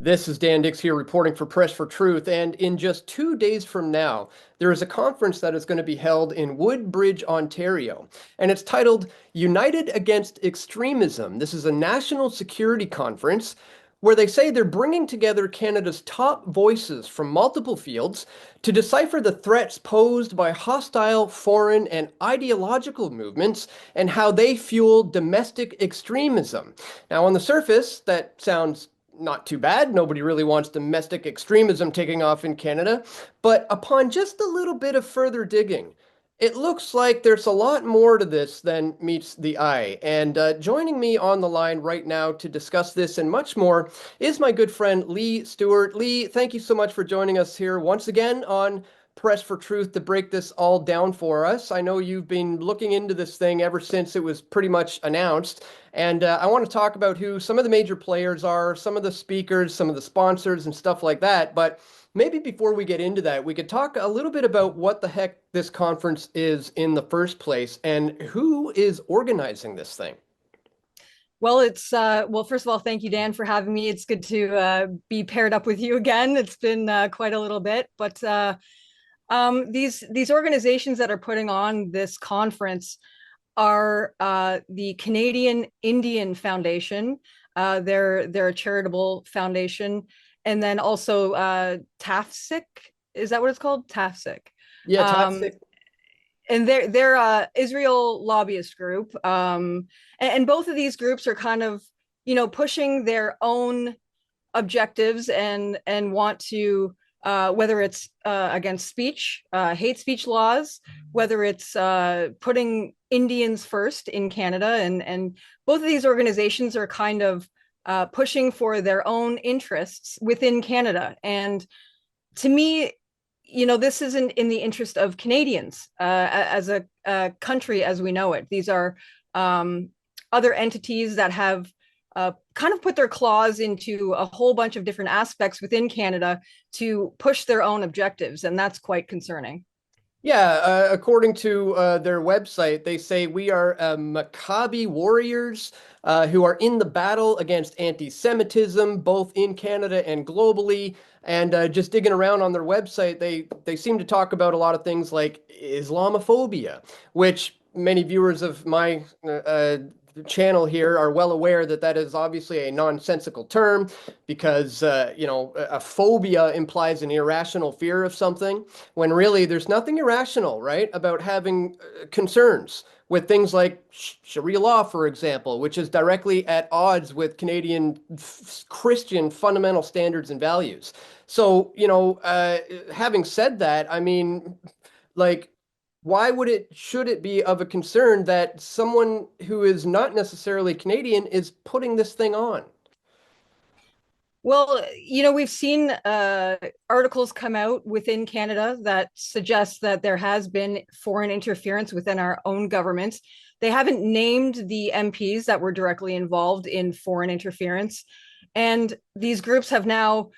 This is Dan Dicks here reporting for Press for Truth, and in just 2 days from now, there is a conference that is going to be held in Woodbridge, Ontario, and it's titled United Against Extremism. This is a national security conference where they say they're bringing together Canada's top voices from multiple fields to decipher the threats posed by hostile foreign and ideological movements and how they fuel domestic extremism. Now, on the surface, that sounds not too bad. Nobody really wants domestic extremism taking off in Canada. But upon just a little bit of further digging, it looks like there's a lot more to this than meets the eye. And joining me on the line right now to discuss this and much more is my good friend Lee Stewart. Lee, thank you so much for joining us here once again on Press for Truth to break this all down for us. I know you've been looking into this thing ever since it was pretty much announced. And I want to talk about who some of the major players are, some of the speakers, some of the sponsors and stuff like that. But maybe before we get into that, we could talk a little bit about what the heck this conference is in the first place and who is organizing this thing. Well, well, first of all, thank you, Dan, for having me. It's good to be paired up with you again. It's been quite a little bit, but these organizations that are putting on this conference are the Canadian Indian Foundation. They're a charitable foundation, and then also Tafsik. Is that what it's called? Tafsik. Yeah, Um, Tafsik. and they're a Israel lobbyist group. And both of these groups are kind of, pushing their own objectives and want to, whether it's against speech, hate speech laws, whether it's putting Indians first in Canada, and both of these organizations are kind of pushing for their own interests within Canada. And to me, this isn't in the interest of Canadians as a country as we know it. These are other entities that have kind of put their claws into a whole bunch of different aspects within Canada to push their own objectives, and that's quite concerning. Yeah, according to their website, they say we are Maccabi warriors who are in the battle against anti-Semitism, both in Canada and globally. And just digging around on their website, they seem to talk about a lot of things like Islamophobia, which many viewers of my channel here are well aware that that is obviously a nonsensical term because, a phobia implies an irrational fear of something when really there's nothing irrational, right, about having concerns with things like Sharia law, for example, which is directly at odds with Canadian Christian fundamental standards and values. So, having said that, I mean, like, why should it be of a concern that someone who is not necessarily Canadian is putting this thing on? Well, we've seen articles come out within Canada that suggest that there has been foreign interference within our own government. They haven't named the MPs that were directly involved in foreign interference. And these groups have now,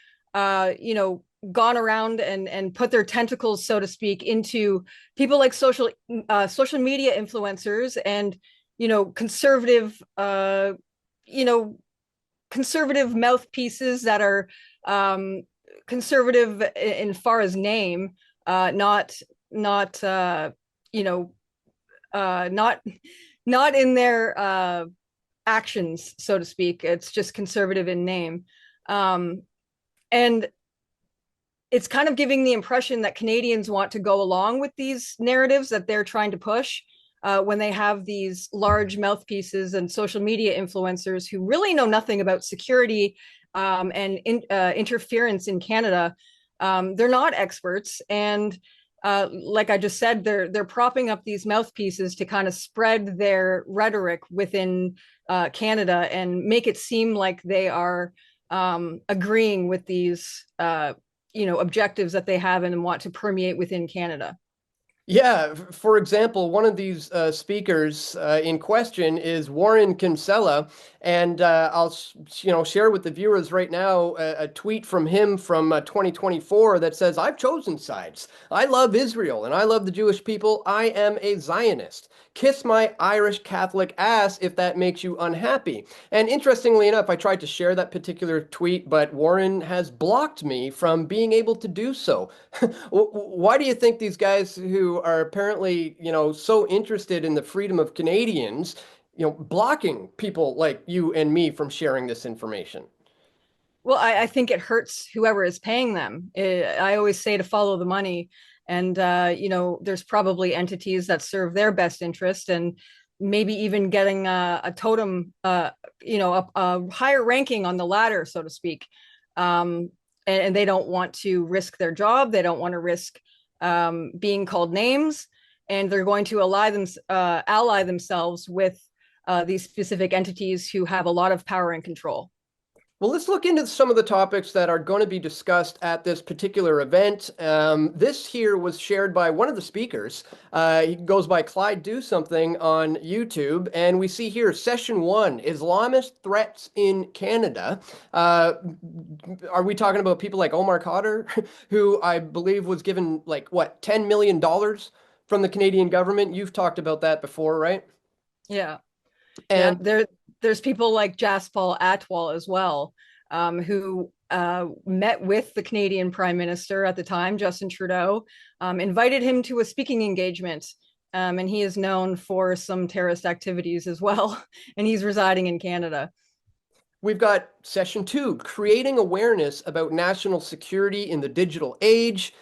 gone around and put their tentacles, so to speak, into people like social media influencers and, conservative, you know, conservative mouthpieces that are conservative in far as name, not you know not not in their actions, so to speak. It's just conservative in name, and it's kind of giving the impression that Canadians want to go along with these narratives that they're trying to push when they have these large mouthpieces and social media influencers who really know nothing about security and interference in Canada. They're not experts, and like I just said, they're propping up these mouthpieces to kind of spread their rhetoric within Canada and make it seem like they are agreeing with these objectives that they have and want to permeate within Canada. Yeah, for example, one of these speakers in question is Warren Kinsella, and I'll share with the viewers right now a tweet from him from 2024 that says, "I've chosen sides. I love Israel and I love the Jewish people. I am a Zionist. Kiss my Irish Catholic ass if that makes you unhappy. And interestingly enough, I tried to share that particular tweet, but Warren has blocked me from being able to do so. Why do you think these guys who are apparently, so interested in the freedom of Canadians, blocking people like you and me from sharing this information? Well, I think it hurts whoever is paying them. I always say to follow the money. And, there's probably entities that serve their best interest, and maybe even getting a totem, a higher ranking on the ladder, so to speak. And they don't want to risk their job. They don't want to risk being called names. And they're going to ally themselves with these specific entities who have a lot of power and control. Well, let's look into some of the topics that are going to be discussed at this particular event. This here was shared by one of the speakers. He goes by Clyde Do Something on YouTube. And we see here, Session 1, Islamist Threats in Canada. Are we talking about people like Omar Khadr, who I believe was given, $10 million from the Canadian government? You've talked about that before, right? Yeah. And there's people like Jaspal Atwal as well, who met with the Canadian Prime Minister at the time, Justin Trudeau, invited him to a speaking engagement. And he is known for some terrorist activities as well. And he's residing in Canada. We've got Session 2, Creating Awareness About National Security in the Digital Age.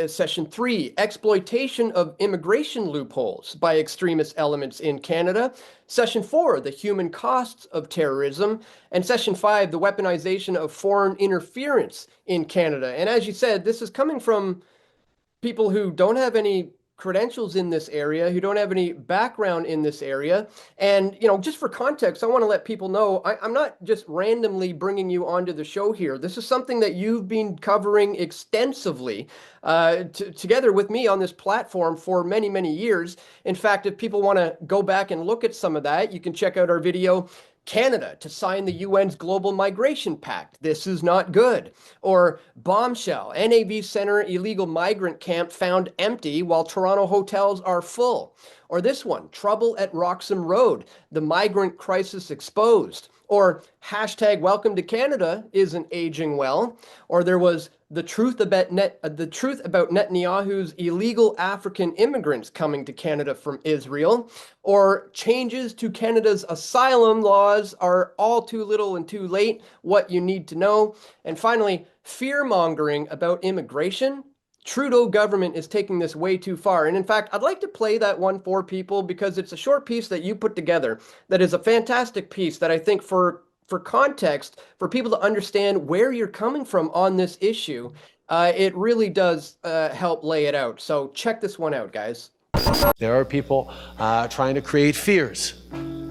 Session 3, Exploitation of Immigration Loopholes by Extremist Elements in Canada. Session 4, The Human Costs of Terrorism. And Session 5, The Weaponization of Foreign Interference in Canada. And as you said, this is coming from people who don't have any credentials in this area, who don't have any background in this area. And, just for context, I want to let people know, I'm not just randomly bringing you onto the show here. This is something that you've been covering extensively together with me on this platform for many, many years. In fact, if people want to go back and look at some of that, you can check out our video, Canada to sign the UN's Global Migration Pact. This is not good. Or Bombshell, NAV Center illegal migrant camp found empty while Toronto hotels are full. Or this one, Trouble at Roxham Road, the migrant crisis exposed. Or hashtag Welcome to Canada isn't aging well. Or there was the truth about Netanyahu's illegal African immigrants coming to Canada from Israel. Or changes to Canada's asylum laws are all too little and too late, what you need to know. And finally, fear-mongering about immigration. Trudeau government is taking this way too far. And in fact, I'd like to play that one for people because it's a short piece that you put together that is a fantastic piece that I think for context, for people to understand where you're coming from on this issue, it really does help lay it out. So check this one out, guys. There are people trying to create fears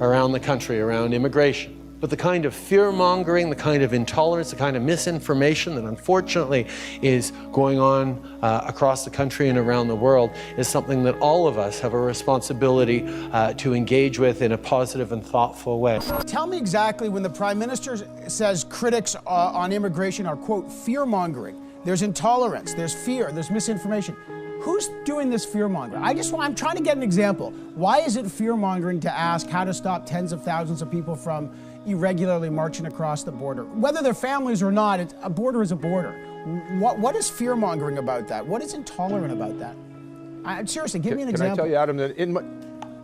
around the country, around immigration. But the kind of fear-mongering, the kind of intolerance, the kind of misinformation that unfortunately is going on across the country and around the world is something that all of us have a responsibility to engage with in a positive and thoughtful way. Tell me exactly when the Prime Minister says critics on immigration are, quote, fear-mongering. There's intolerance, there's fear, there's misinformation. Who's doing this fear-mongering? I'm trying to get an example. Why is it fear-mongering to ask how to stop tens of thousands of people from irregularly marching across the border? Whether they're families or not, a border is a border. What is fear-mongering about that? What is intolerant about that? Seriously, give me an example. Can I tell you, Adam, that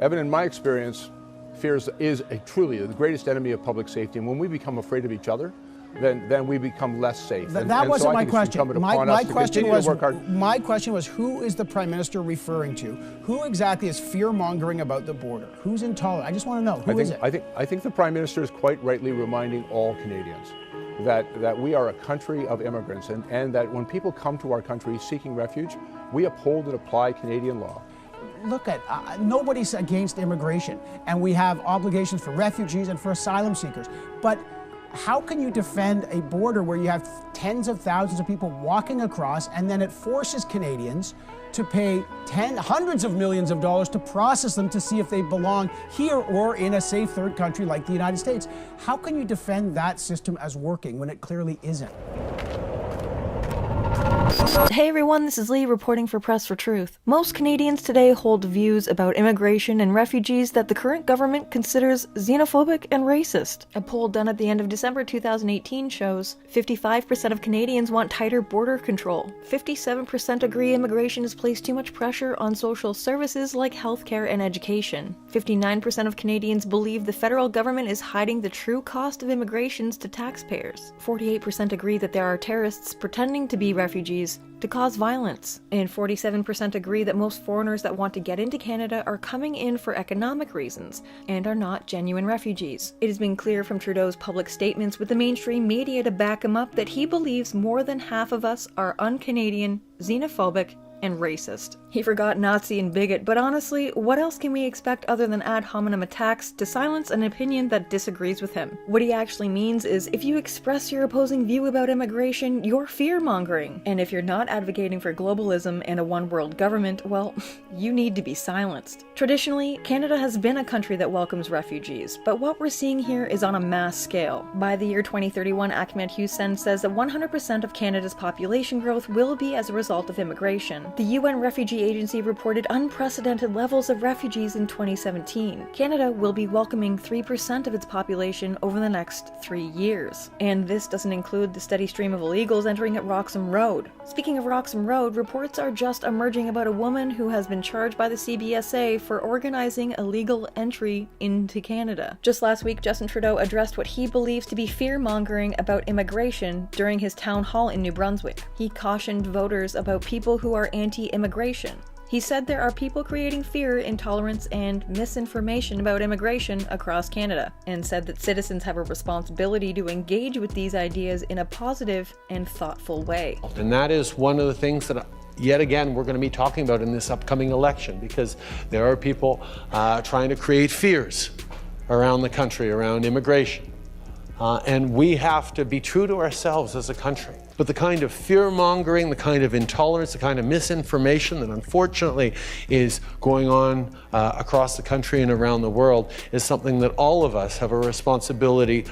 Evan, in my experience, fear is truly the greatest enemy of public safety. And when we become afraid of each other, then we become less safe. That wasn't my question. My question was, who is the Prime Minister referring to? Who exactly is fear-mongering about the border? Who's intolerant? I just want to know. Who is it? I think the Prime Minister is quite rightly reminding all Canadians that we are a country of immigrants and that when people come to our country seeking refuge, we uphold and apply Canadian law. Look at, nobody's against immigration, and we have obligations for refugees and for asylum seekers. But how can you defend a border where you have tens of thousands of people walking across, and then it forces Canadians to pay hundreds of millions of dollars to process them to see if they belong here or in a safe third country like the United States? How can you defend that system as working when it clearly isn't? Hey everyone, this is Lee reporting for Press for Truth. Most Canadians today hold views about immigration and refugees that the current government considers xenophobic and racist. A poll done at the end of December 2018 shows 55% of Canadians want tighter border control. 57% agree immigration has placed too much pressure on social services like healthcare and education. 59% of Canadians believe the federal government is hiding the true cost of immigrations to taxpayers. 48% agree that there are terrorists pretending to be refugees to cause violence, and 47% agree that most foreigners that want to get into Canada are coming in for economic reasons and are not genuine refugees. It has been clear from Trudeau's public statements with the mainstream media to back him up that he believes more than half of us are un-Canadian, xenophobic, and racist. He forgot Nazi and bigot, but honestly, what else can we expect other than ad hominem attacks to silence an opinion that disagrees with him? What he actually means is, if you express your opposing view about immigration, you're fear-mongering. And if you're not advocating for globalism and a one-world government, well, you need to be silenced. Traditionally, Canada has been a country that welcomes refugees, but what we're seeing here is on a mass scale. By the year 2031, Ahmed Hussein says that 100% of Canada's population growth will be as a result of immigration. The UN Refugee Agency reported unprecedented levels of refugees in 2017. Canada will be welcoming 3% of its population over the next 3 years. And this doesn't include the steady stream of illegals entering at Roxham Road. Speaking of Roxham Road, reports are just emerging about a woman who has been charged by the CBSA for organizing illegal entry into Canada. Just last week, Justin Trudeau addressed what he believes to be fear-mongering about immigration during his town hall in New Brunswick. He cautioned voters about people who are anti-immigration. He said there are people creating fear, intolerance, and misinformation about immigration across Canada, and said that citizens have a responsibility to engage with these ideas in a positive and thoughtful way. And that is one of the things that yet again we're going to be talking about in this upcoming election, because there are people trying to create fears around the country, around immigration. And we have to be true to ourselves as a country. But the kind of fear-mongering, the kind of intolerance, the kind of misinformation that unfortunately is going on across the country and around the world is something that all of us have a responsibility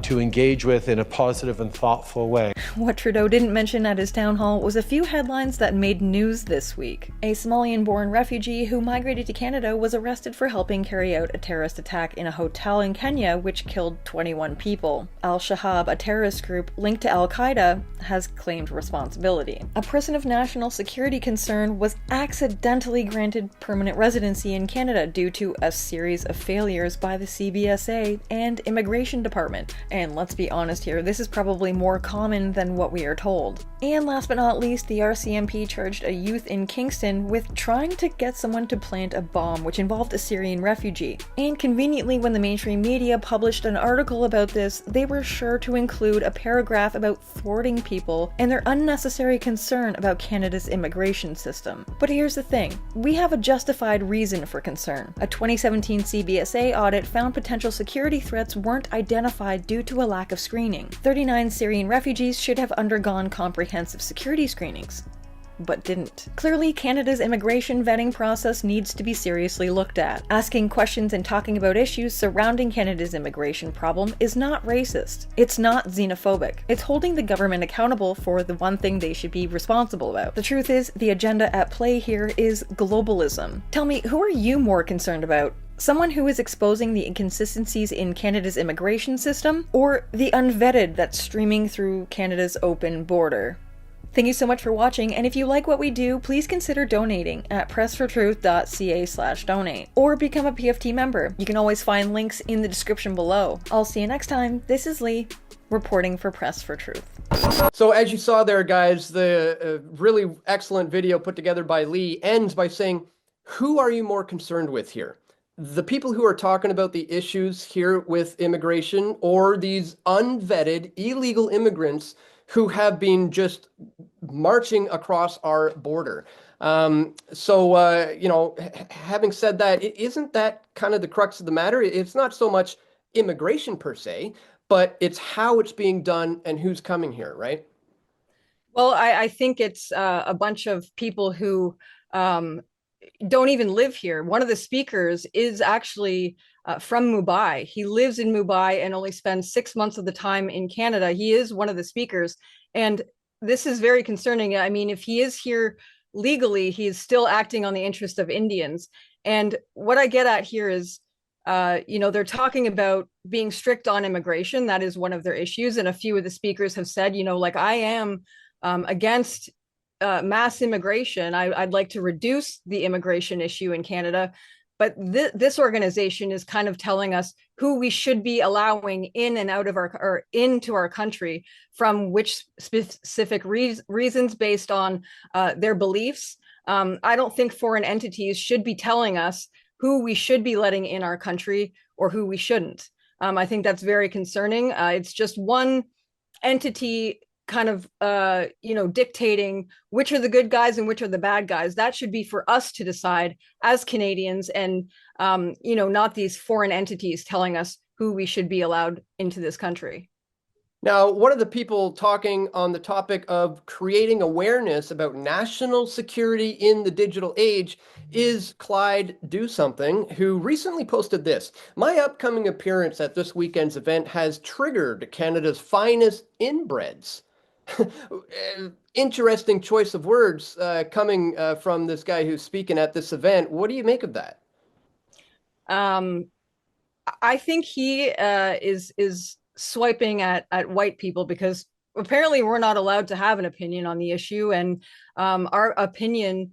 to engage with in a positive and thoughtful way. What Trudeau didn't mention at his town hall was a few headlines that made news this week. A Somalian-born refugee who migrated to Canada was arrested for helping carry out a terrorist attack in a hotel in Kenya which killed 21 people. Al-Shabaab, a terrorist group linked to Al-Qaeda, has claimed responsibility. A person of national security concern was accidentally granted permanent residency in Canada due to a series of failures by the CBSA and Immigration Department. And let's be honest here, this is probably more common than what we are told. And last but not least, the RCMP charged a youth in Kingston with trying to get someone to plant a bomb which involved a Syrian refugee. And conveniently, when the mainstream media published an article about this, they were sure to include a paragraph about thwarting people and their unnecessary concern about Canada's immigration system. But here's the thing, we have a justified reason for concern. A 2017 CBSA audit found potential security threats weren't identified due to a lack of screening. 39 Syrian refugees should have undergone comprehensive security screenings, but didn't. Clearly, Canada's immigration vetting process needs to be seriously looked at. Asking questions and talking about issues surrounding Canada's immigration problem is not racist. It's not xenophobic. It's holding the government accountable for the one thing they should be responsible about. The truth is, the agenda at play here is globalism. Tell me, who are you more concerned about? Someone who is exposing the inconsistencies in Canada's immigration system, or the unvetted that's streaming through Canada's open border? Thank you so much for watching, and if you like what we do, please consider donating at pressfortruth.ca/donate, or become a PFT member. You can always find links in the description below. I'll see you next time. This is Lee, reporting for Press for Truth. So as you saw there, guys, the really excellent video put together by Lee ends by saying, who are you more concerned with here? The people who are talking about the issues here with immigration, or these unvetted illegal immigrants who have been just marching across our border? You know, having said that, isn't that kind of the crux of the matter? It's not so much immigration per se, but it's how it's being done and who's coming here, right? Well, I think it's a bunch of people who don't even live here. One of the speakers is actually from Mumbai. He lives in Mumbai and only spends 6 months of the time in Canada. He is one of the speakers. And this is very concerning. I mean, if he is here legally, he is still acting on the interest of Indians. And what I get at here is, they're talking about being strict on immigration. That is one of their issues. And a few of the speakers have said, like, I am against mass immigration. I'd like to reduce the immigration issue in Canada. But this organization is kind of telling us who we should be allowing in and out of or into our country from which specific reasons based on their beliefs. I don't think foreign entities should be telling us who we should be letting in our country or who we shouldn't. I think that's very concerning. It's just one entity kind of dictating which are the good guys and which are the bad guys. That should be for us to decide as Canadians, and not these foreign entities telling us who we should be allowed into this country. Now, one of the people talking on the topic of creating awareness about national security in the digital age is Clyde Do Something, who recently posted this. My upcoming appearance at this weekend's event has triggered Canada's finest inbreds. Interesting choice of words coming from this guy who's speaking at this event. What do you make of that? I think he is swiping at white people, because apparently we're not allowed to have an opinion on the issue, and our opinion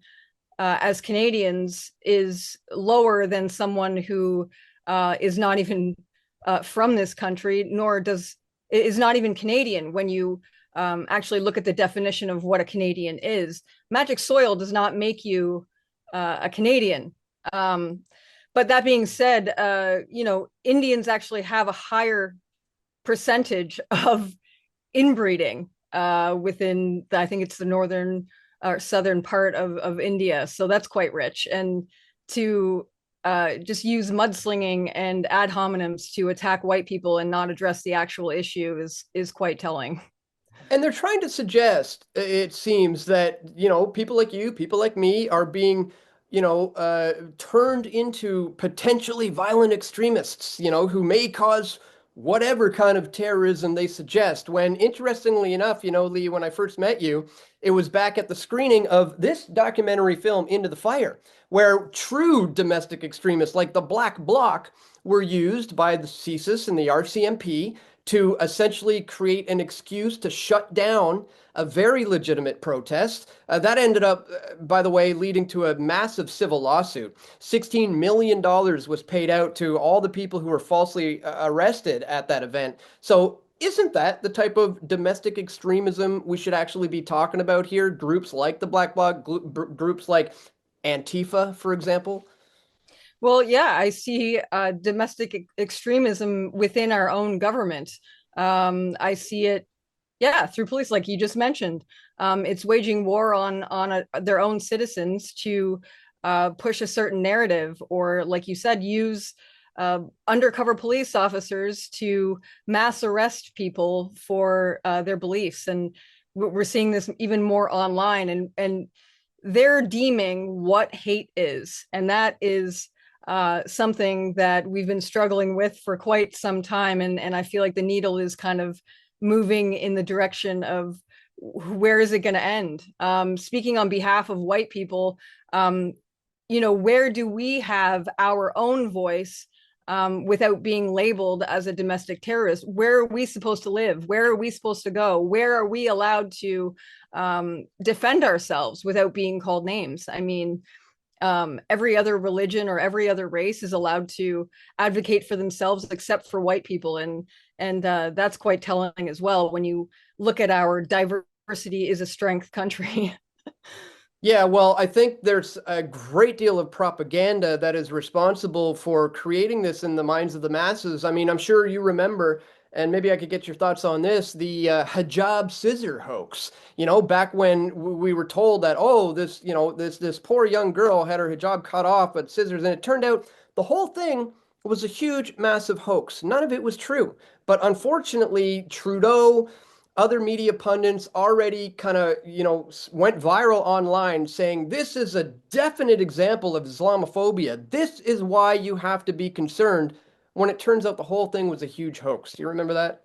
as Canadians is lower than someone who is not even from this country, nor is not even Canadian. When you actually look at the definition of what a Canadian is, magic soil does not make you a Canadian. But that being said, Indians actually have a higher percentage of inbreeding within, I think it's the northern or southern part of India. So that's quite rich. And to just use mudslinging and ad hominems to attack white people and not address the actual issue is quite telling. And they're trying to suggest, it seems, that, people like you, people like me are being, turned into potentially violent extremists, who may cause whatever kind of terrorism they suggest. When, interestingly enough, Lee, when I first met you, it was back at the screening of this documentary film, Into the Fire, where true domestic extremists like the Black Bloc were used by the CSIS and the RCMP to essentially create an excuse to shut down a very legitimate protest. That ended up, by the way, leading to a massive civil lawsuit. $16 million was paid out to all the people who were falsely arrested at that event. So isn't that the type of domestic extremism we should actually be talking about here? Groups like the Black Bloc, groups like Antifa, for example? Well, yeah, I see domestic extremism within our own government. I see it, yeah, through police, like you just mentioned. It's waging war on their own citizens to push a certain narrative, or, like you said, use undercover police officers to mass arrest people for their beliefs. And we're seeing this even more online, and they're deeming what hate is, and that is something that we've been struggling with for quite some time. And I feel like the needle is kind of moving in the direction of where is it going to end? Speaking on behalf of white people, where do we have our own voice without being labeled as a domestic terrorist? Where are we supposed to live? Where are we supposed to go? Where are we allowed to defend ourselves without being called names? I mean, every other religion or every other race is allowed to advocate for themselves except for white people, and that's quite telling as well when you look at our diversity is a strength country. Yeah, well, I think there's a great deal of propaganda that is responsible for creating this in the minds of the masses. I mean, I'm sure you remember, and maybe I could get your thoughts on this, the hijab scissor hoax. Back when we were told that, oh, this poor young girl had her hijab cut off with scissors, and it turned out the whole thing was a huge, massive hoax. None of it was true. But unfortunately, Trudeau, other media pundits already kind of, went viral online saying this is a definite example of Islamophobia. This is why you have to be concerned, when it turns out the whole thing was a huge hoax. Do you remember that?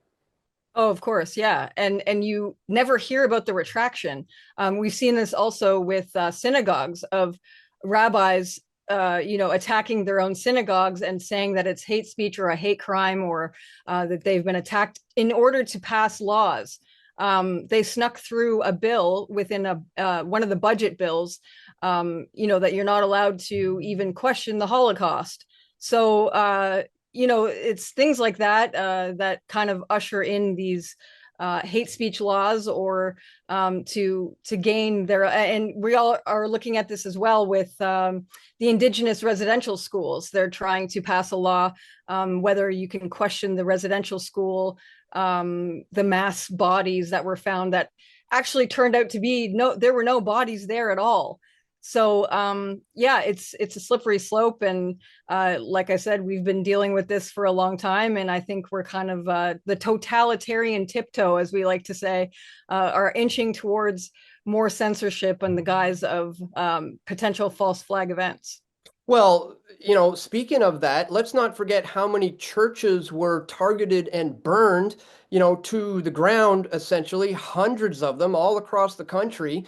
Oh, of course, yeah, and you never hear about the retraction. We've seen this also with synagogues of rabbis, attacking their own synagogues and saying that it's hate speech or a hate crime, or that they've been attacked in order to pass laws. They snuck through a bill within one of the budget bills, that you're not allowed to even question the Holocaust. So it's things like that that kind of usher in these hate speech laws, or to gain their. And we all are looking at this as well with the Indigenous residential schools. They're trying to pass a law whether you can question the residential school, the mass bodies that were found that actually turned out to be there were no bodies there at all. So it's a slippery slope, and like I said, we've been dealing with this for a long time, and I think we're kind of the totalitarian tiptoe, as we like to say, are inching towards more censorship in the guise of potential false flag events. Well, speaking of that, let's not forget how many churches were targeted and burned, to the ground, essentially, hundreds of them all across the country,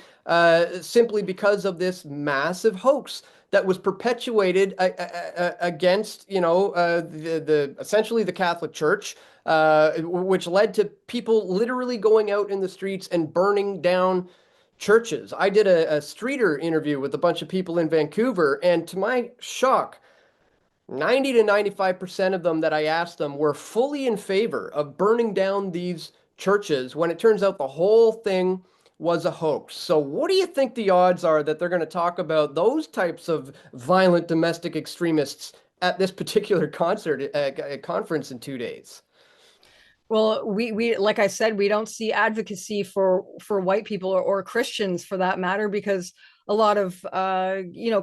simply because of this massive hoax that was perpetuated against, the essentially the Catholic Church, which led to people literally going out in the streets and burning down churches. I did a streeter interview with a bunch of people in Vancouver, and to my shock, 90 to 95% of them that I asked them were fully in favor of burning down these churches when it turns out the whole thing was a hoax. So what do you think the odds are that they're going to talk about those types of violent domestic extremists at this particular conference in 2 days? Well, we like I said, we don't see advocacy for white people, or Christians for that matter, because a lot of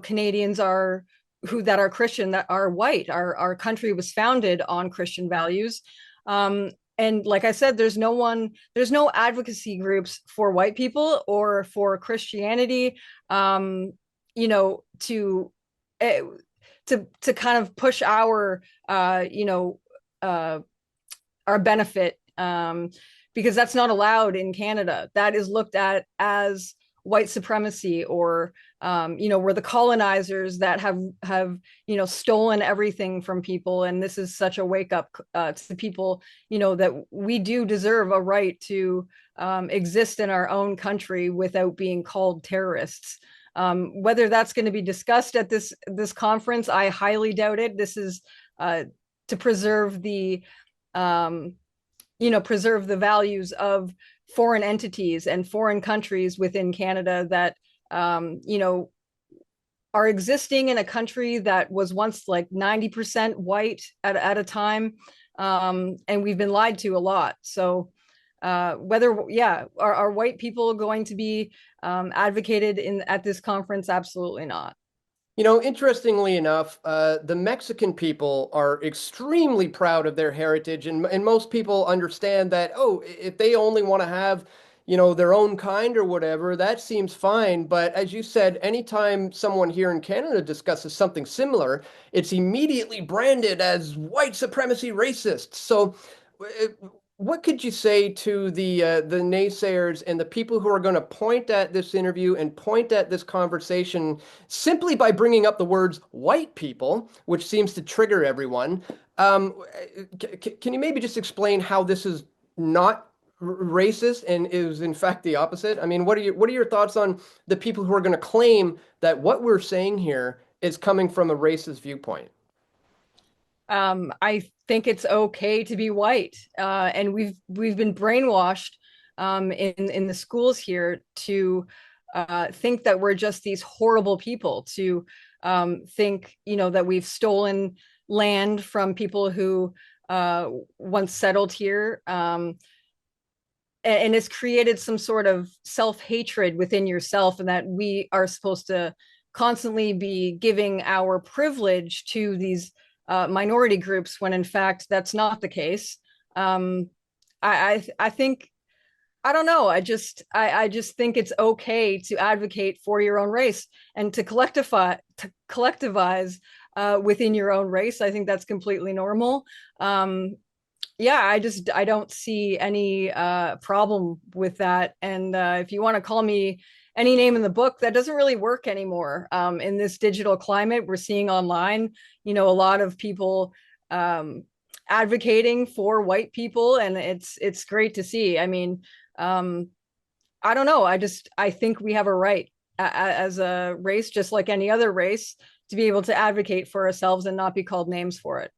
Canadians are that are Christian, that are white. Our country was founded on Christian values. And like I said, there's no advocacy groups for white people or for Christianity, to kind of push our our benefit, because that's not allowed in Canada. That is looked at as white supremacy, or we're the colonizers that have stolen everything from people. And this is such a wake up to people, that we do deserve a right to exist in our own country without being called terrorists. Whether that's going to be discussed at this conference, I highly doubt it. This is to preserve the preserve the values of foreign entities and foreign countries within Canada that, are existing in a country that was once like 90% white at a time. And we've been lied to a lot. So are white people going to be advocated at this conference? Absolutely not. Interestingly enough, the Mexican people are extremely proud of their heritage, and most people understand that, oh, if they only want to have, their own kind or whatever, that seems fine. But as you said, anytime someone here in Canada discusses something similar, it's immediately branded as white supremacy racist. So what could you say to the naysayers and the people who are going to point at this interview and point at this conversation simply by bringing up the words white people, which seems to trigger everyone? Can you maybe just explain how this is not racist and is in fact the opposite? I mean, what are your thoughts on the people who are going to claim that what we're saying here is coming from a racist viewpoint? I think it's okay to be white, and we've been brainwashed in the schools here to think that we're just these horrible people, to think that we've stolen land from people who once settled here, and it's created some sort of self-hatred within yourself, and that we are supposed to constantly be giving our privilege to these minority groups, when in fact that's not the case. I think, I don't know. I just think it's okay to advocate for your own race and to collectivize within your own race. I think that's completely normal. yeah, I don't see any problem with that. And if you want to call me any name in the book, that doesn't really work anymore. In this digital climate we're seeing online, a lot of people advocating for white people, and it's great to see. I mean, I don't know. I think we have a right as a race, just like any other race, to be able to advocate for ourselves and not be called names for it.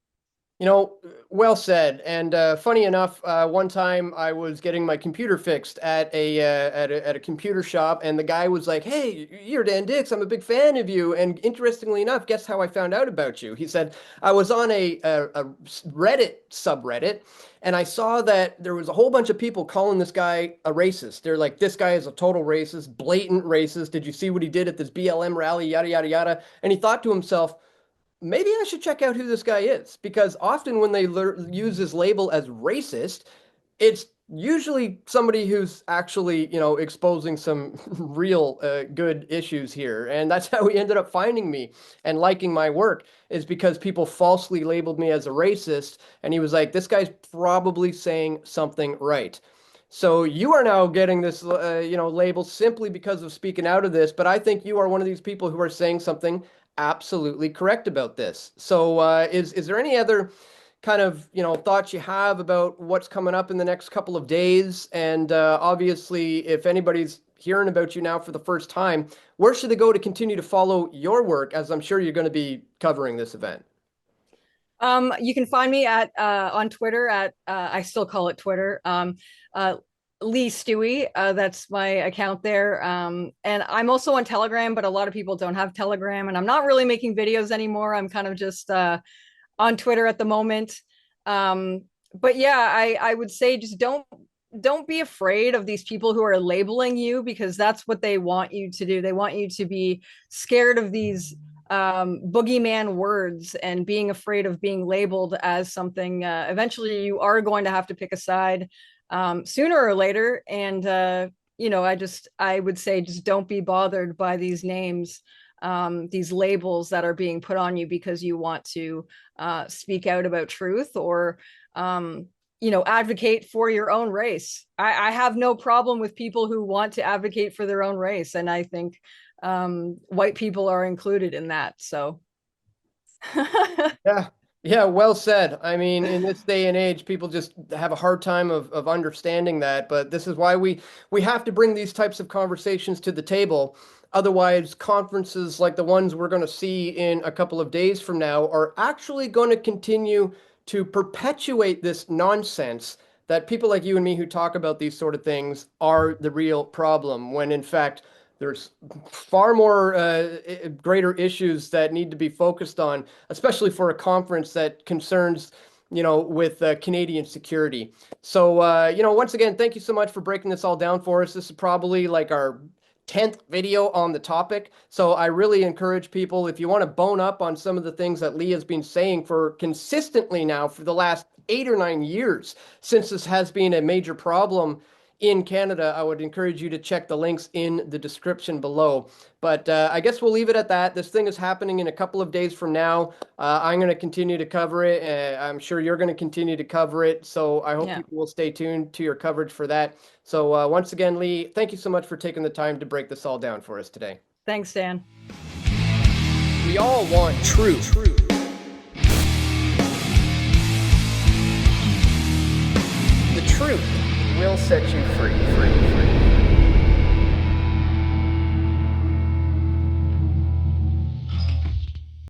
Well said. And funny enough, one time I was getting my computer fixed at a computer shop, and the guy was like, "Hey, you're Dan Dicks. I'm a big fan of you." And interestingly enough, guess how I found out about you? He said, I was on a Reddit subreddit, and I saw that there was a whole bunch of people calling this guy a racist. They're like, "This guy is a total racist, blatant racist. Did you see what he did at this BLM rally? Yada yada yada." And he thought to himself, maybe I should check out who this guy is, because often when they use this label as racist, it's usually somebody who's actually, exposing some real good issues here. And that's how he ended up finding me and liking my work, is because people falsely labeled me as a racist. And he was like, this guy's probably saying something right. So you are now getting this, label simply because of speaking out of this. But I think you are one of these people who are saying something absolutely correct about this. So is there any other kind of, thoughts you have about what's coming up in the next couple of days? And obviously, if anybody's hearing about you now for the first time, where should they go to continue to follow your work, as I'm sure you're going to be covering this event? You can find me at on Twitter at I still call it Twitter. Lee Stewie, that's my account there. And I'm also on Telegram, but a lot of people don't have Telegram, and I'm not really making videos anymore. I'm kind of just on Twitter at the moment. But yeah, I would say just don't be afraid of these people who are labeling you, because that's what they want you to do. They want you to be scared of these boogeyman words and being afraid of being labeled as something. Eventually you are going to have to pick a side sooner or later. And I would say just don't be bothered by these names, these labels that are being put on you because you want to speak out about truth, or advocate for your own race. I have no problem with people who want to advocate for their own race, and I think white people are included in that. So Yeah, well said. I mean, in this day and age, people just have a hard time of understanding that. But this is why we have to bring these types of conversations to the table. Otherwise, conferences like the ones we're going to see in a couple of days from now are actually going to continue to perpetuate this nonsense that people like you and me who talk about these sort of things are the real problem, when in fact there's far more greater issues that need to be focused on, especially for a conference that concerns, with Canadian security. So, once again, thank you so much for breaking this all down for us. This is probably like our 10th video on the topic. So I really encourage people, if you want to bone up on some of the things that Lee has been saying for consistently now for the last 8 or 9 years, since this has been a major problem in Canada, I would encourage you to check the links in the description below. But I guess we'll leave it at that. This thing is happening in a couple of days from now. I'm going to continue to cover it. I'm sure you're going to continue to cover it. So I hope people will stay tuned to your coverage for that. So once again, Lee, thank you so much for taking the time to break this all down for us today. Thanks, Dan. We all want truth. The truth will set you free.